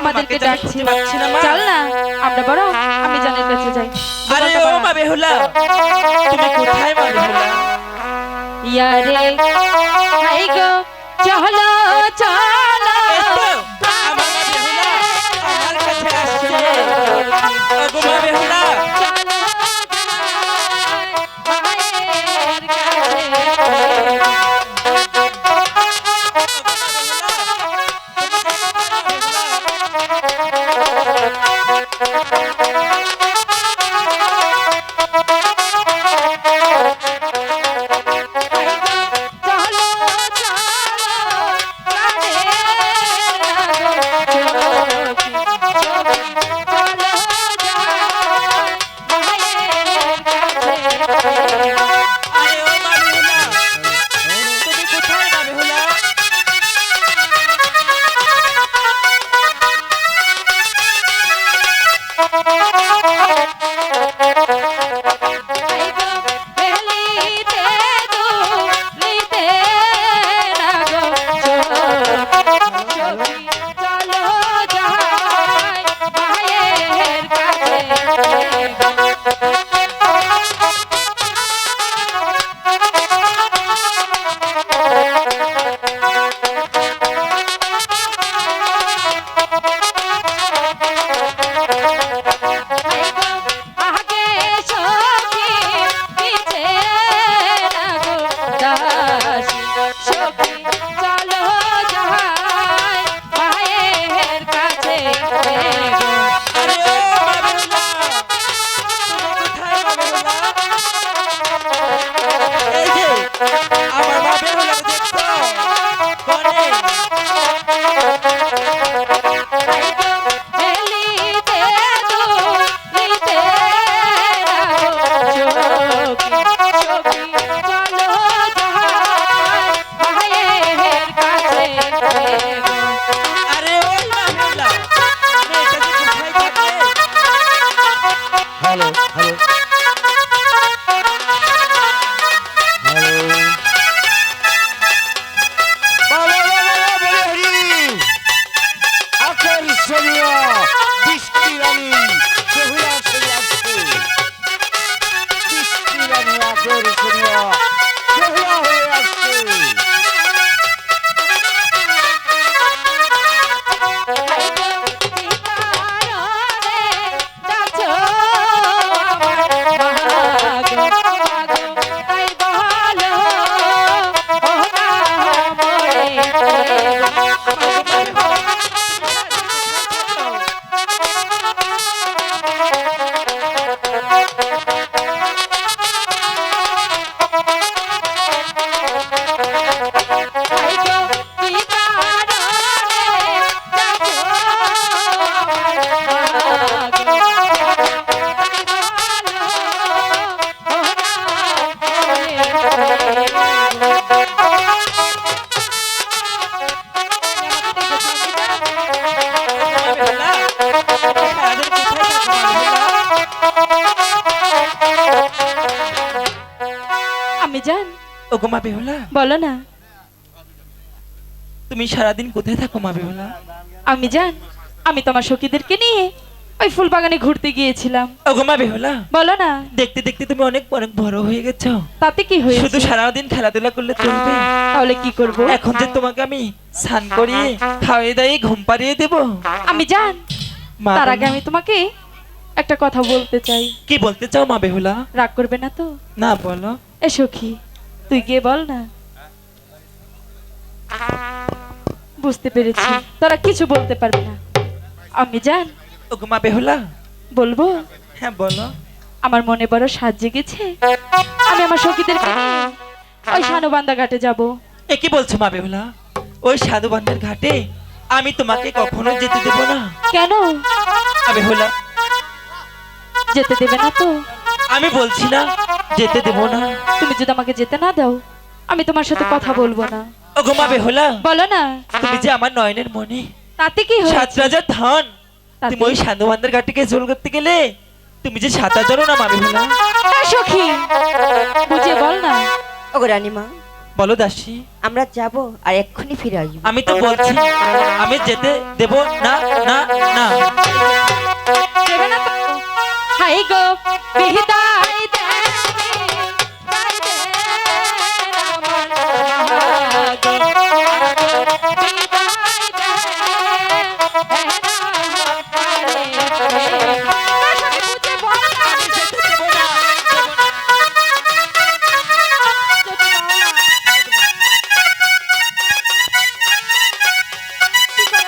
আমাদেরকে ডাকছে। চল না আমরা বরং আমি জানের কাছে যাই। আরে ও মা বেহুলা, তুমি কোথায় মা বেহুলা? ইয়ারে হাই গো চলো চলো এই তো আমার মা বেহুলা আমার কাছে আসছে। ওগো মা বেহুলা, ওগো মা বেহুলা, বলো না তুমি সারাদিন কোথায় থাকো মা বেহুলা? আমি জান আমি তোমার সখীদেরকে নিয়ে ওই ফুল বাগানে ঘুরতে গিয়েছিলাম। ওগো মা বেহুলা, বলো না দেখতে দেখতে তুমি অনেক অনেক বড় হয়ে গেছো। তাতে কি হয়েছে? শুধু সারাদিন খেলাধুলা করলে চলবে? তাহলে কি করব? এখন যে তোমাকে আমি স্নান করিয়ে খাওয়াই দাইয়ে ঘুম পাড়িয়ে দেব। আমি জান মা তার আগে আমি তোমাকে একটা কথা বলতে চাই। কি বলতে চাও মা বেহুলা? রাগ করবে না তো? না বলো। এ সখী তুই গিয়ে বল না। বুঝতে পেরেছি তোরা কিছু বলতে পারবি না। আমি জান ওগো মা বেহুলা, বলবো? হ্যাঁ বলো। আমার মনে বড় সাজ জেগেছে, আমি আমার সখীদেরকে নিয়ে ওই সানুবান্ধা ঘাটে যাব। এ কি বলছো মা বেহুলা? ওই সাধুবান্ধের ঘাটে আমি তোমাকে কখনো যেতে দেব না। কেন মা বেহুলা, যেতে দেবে না তো? আমি বলছি না যেতে দেব না। তুমি যদি আমাকে যেতে না দাও আমি তোমার সাথে কথা বলবো না। ওগো মা বেহুলা, বলো না। তুমি যে আমার নয়নের মনে, তাতে কি হয়েছে? সাত রাজার ধন, তুমি ওই সাধুবান্ধের ঘাটে জোর করতে গেলে তুমি যে সাঁতার জানো না মা বেহুলা। সখী বুঝিয়ে বল না। ওগো রানীমা, বলো দাসী। আমরা যাব আর এক্ষুনি ফিরে আসবো। আমি তো বলছি আমি যেতে দেব না না না। দেবে না তো? হাই গো বিদায় দে, বিদায় দে আমার গো, বিদায় দে, তার সঙ্গে বুঝে বল না, যেতে দেব না, দেব না। যদি দাও না, কি করা যায় এখন?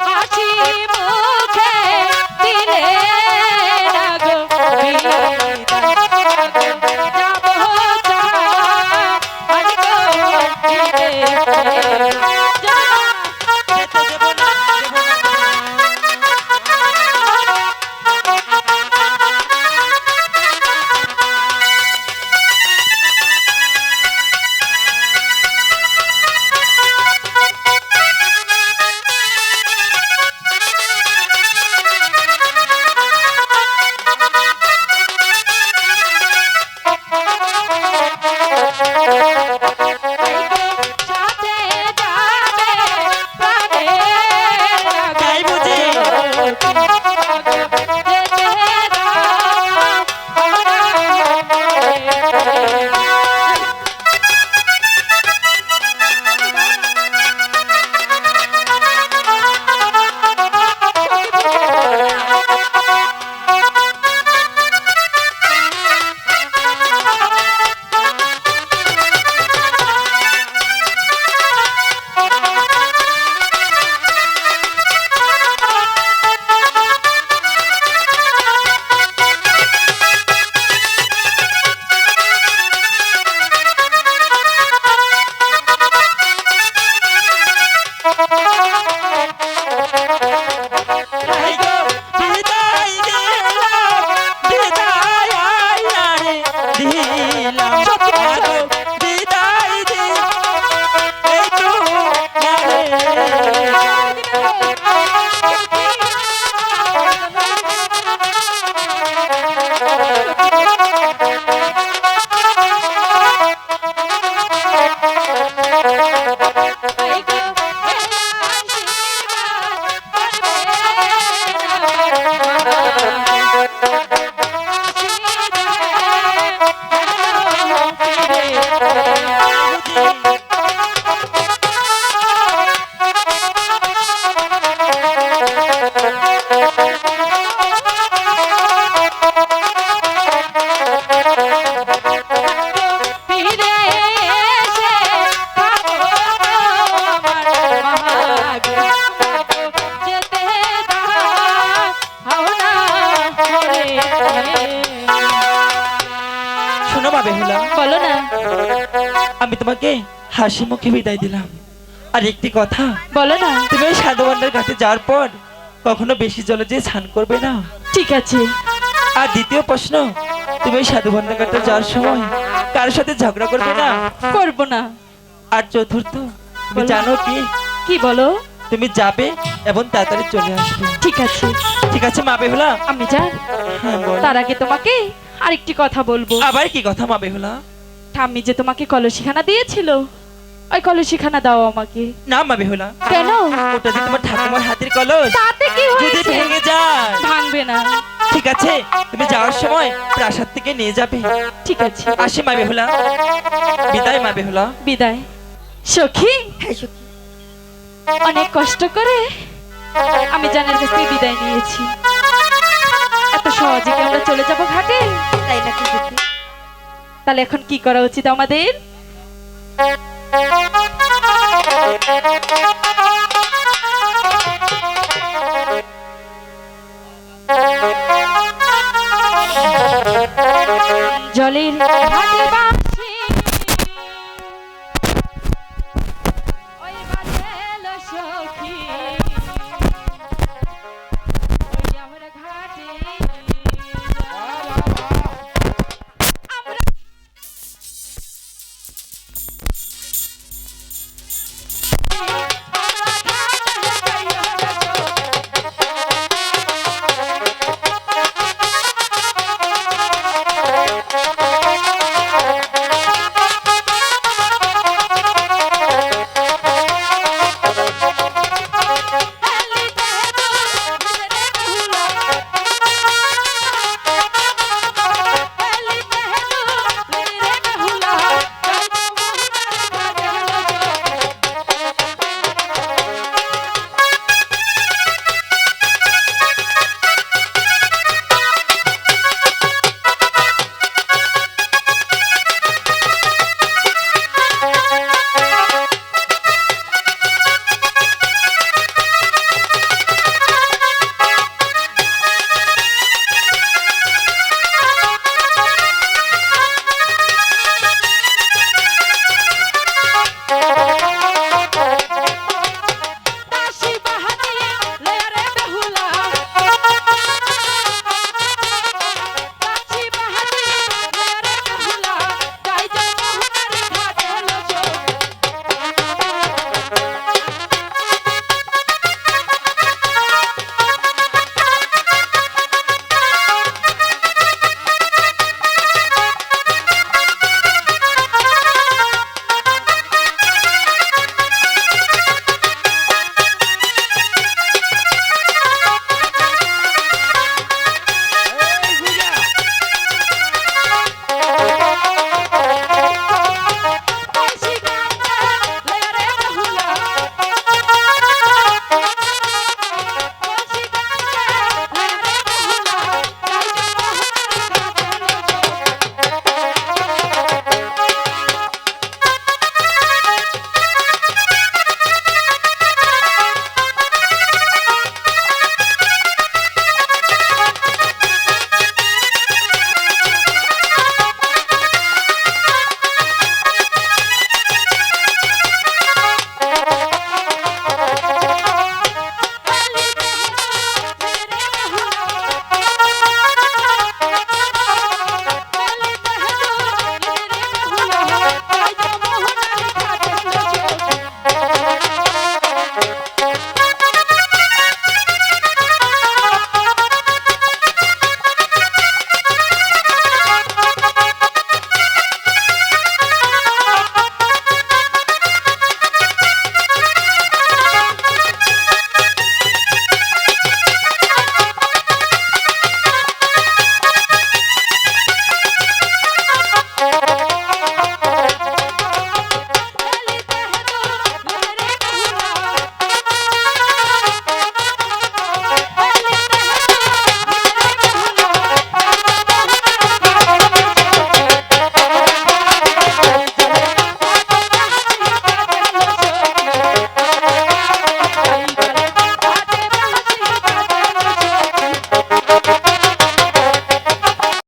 হাসি মুখে দিলে না গো বিদায়, যাবো চাই গো বিদেশে, যাবো যেতে দেব না, দেব না। সাথে যাবে প্রাণের তাই বুঝি? যেতে তাই গো বিদায় দিলাম, বিদায় আয়ারে দিলাম। আগো বিদায় দি এই তো ফিরে এসে থাকো আমার গো, যেতে দাও না করে। শোনো মা বেহুলা, বলো না, আমি তোমাকে হাসি মুখে বিদায় দিলাম। আর একটি কথা, বলো না। তুমি ওই সাধুবান্ধার ঘাটে যাওয়ার পর কখনো বেশি জলে যে স্নান করবে না। ঠিক আছে, আর দ্বিতীয় প্রশ্ন, তুমি ওই সাধুবান্ধার ঘাটে যাওয়ার সময় কার সাথে ঝগড়া করবে না। করবো না। আর চতুর্থ, তুমি বলো। জানো কি, কি বলো? তুমি যাবে এবং তাড়াতাড়ি চলে আসবে। ঠিক আছে, ঠিক আছে মা বেহুলা? আমি যাই। হ্যাঁ বল। তার আগে তোমাকে আরেকটি কথা বলবো। আবার কি কথা মা বেহুলা? ঠাম্মি যে তোমাকে কলসিখানা দিয়েছিল, ওই কলসিখানা দাও আমাকে। না মা বেহুলা, কেন? ওটা যে তোমার ঠাকুমার হাতের কলস, তাতে কি যদি হয়েছে? ভেঙে যায়। ভাঙবে না। ঠিক আছে, তুমি যাওয়ার সময় প্রাসাদ থেকে নিয়ে যাবে। ঠিক আছে, আসি মা বেহুলা, বিদায় মা বেহুলা। বিদায়। সখী, হ্যাঁ সখী, অনেক কষ্ট করে আমি জানের কাছ থেকে বিদায় নিয়েছি। এত সহজে কি আমরা চলে যাব ঘাটে? তাই নাকি সখী? তাহলে এখন কি করা উচিত আমাদের? জলের ঘাটে